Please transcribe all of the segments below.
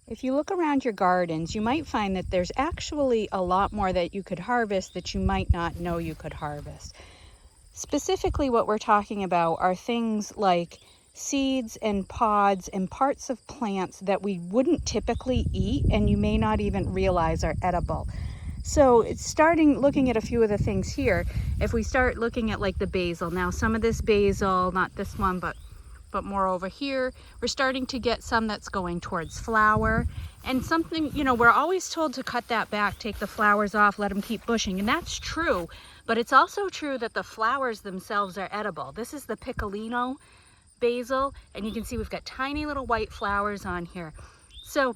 If you look around your gardens, you might find that there's actually a lot more that you could harvest that you might not know you could harvest. Specifically, what we're talking about are things like seeds and pods and parts of plants that we wouldn't typically eat and you may not even realize are edible. So it's starting looking at a few of the things here. If we start looking at like the basil, now some of this basil, not this one, but more over here, we're starting to get some that's going towards flower. And something, you know, we're always told to cut that back, take the flowers off, let them keep bushing. And that's true, but it's also true that the flowers themselves are edible. This is the piccolino basil, and you can see we've got tiny little white flowers on here. So,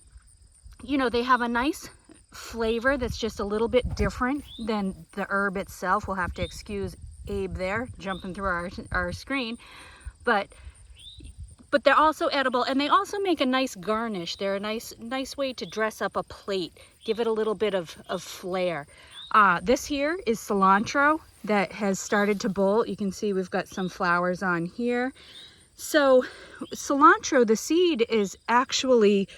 you know, they have a nice flavor that's just a little bit different than the herb itself. We'll have to excuse Abe there, jumping through our screen. But they're also edible, and they also make a nice garnish. They're a nice way to dress up a plate, give it a little bit of flair. This here is cilantro that has started to bolt. You can see we've got some flowers on here. So cilantro, the seed, is actually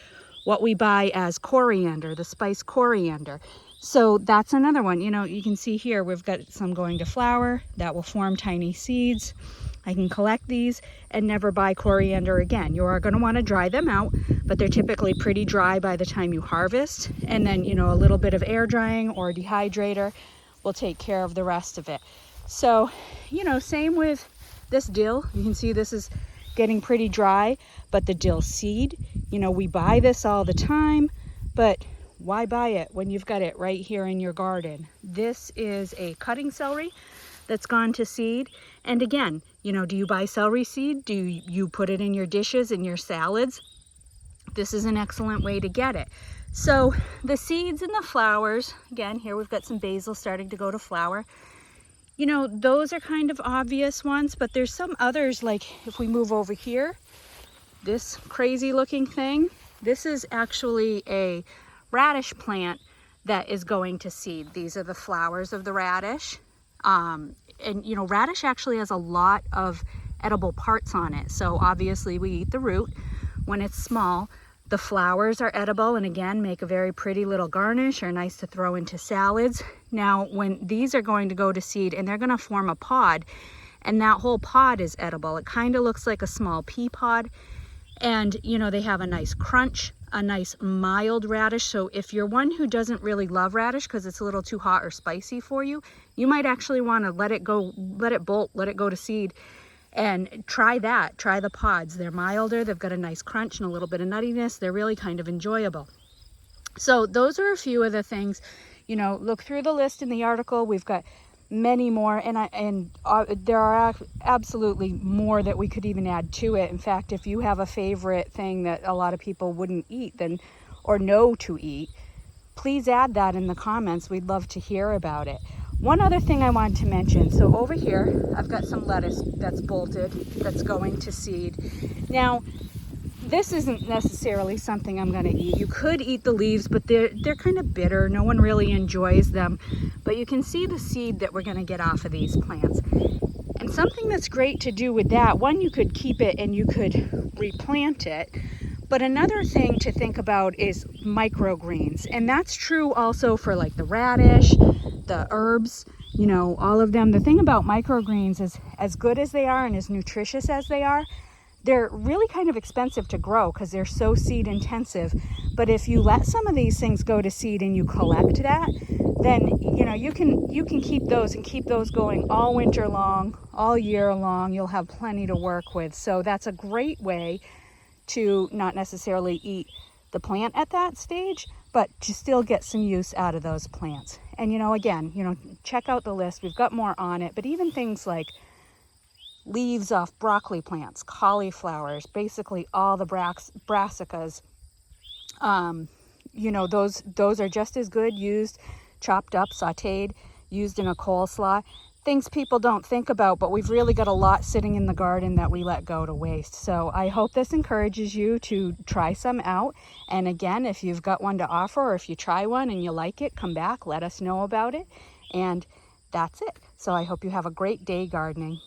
what we buy as coriander, the spice coriander. So that's another one. You know, you can see here we've got some going to flower that will form tiny seeds. I can collect these and never buy coriander again. You are going to want to dry them out, but they're typically pretty dry by the time you harvest. And then, you know, a little bit of air drying or dehydrator will take care of the rest of it. So, you know, same with this dill. You can see this is getting pretty dry, but the dill seed, you know, we buy this all the time, but why buy it when you've got it right here in your garden? This is a cutting celery that's gone to seed. And again, you know, do you buy celery seed? Do you put it in your dishes, in your salads? This is an excellent way to get it. So the seeds and the flowers, again, here we've got some basil starting to go to flower. You know, those are kind of obvious ones, but there's some others, like if we move over here, this crazy looking thing, this is actually a radish plant that is going to seed. These are the flowers of the radish. And you know, radish actually has a lot of edible parts on it. So obviously we eat the root when it's small. The flowers are edible and again make a very pretty little garnish or nice to throw into salads. Now when these are going to go to seed and they're going to form a pod, and that whole pod is edible. It kind of looks like a small pea pod, and you know, they have a nice crunch, a nice mild radish. So if you're one who doesn't really love radish because it's a little too hot or spicy for you, you might actually want to let it go, let it bolt, let it go to seed, and try that. Try the pods. They're milder, they've got a nice crunch and a little bit of nuttiness. They're really kind of enjoyable. So those are a few of the things. You know, look through the list in the article. We've got many more, and there are absolutely more that we could even add to it. In fact, if you have a favorite thing that a lot of people wouldn't eat then, or know to eat, please add that in the comments. We'd love to hear about it. One other thing I wanted to mention, so over here I've got some lettuce that's bolted, that's going to seed. Now this isn't necessarily something I'm going to eat. You could eat the leaves, but they're kind of bitter. No one really enjoys them. But you can see the seed that we're going to get off of these plants. And something that's great to do with that, one, you could keep it and you could replant it. But another thing to think about is microgreens. And that's true also for like the radish, the herbs, you know, all of them. The thing about microgreens is, as good as they are and as nutritious as they are, they're really kind of expensive to grow because they're so seed intensive. But if you let some of these things go to seed and you collect that, then you know, you can keep those and keep those going all winter long, all year long. You'll have plenty to work with. So that's a great way to not necessarily eat the plant at that stage, but to still get some use out of those plants. And you know, again, you know, check out the list. We've got more on it, but even things like leaves off broccoli plants, cauliflowers, basically all the brassicas, you know, those are just as good used, chopped up, sauteed, used in a coleslaw. Things people don't think about, but we've really got a lot sitting in the garden that we let go to waste. So I hope this encourages you to try some out. And again, if you've got one to offer, or if you try one and you like it, come back, let us know about it. And that's it. So I hope you have a great day gardening.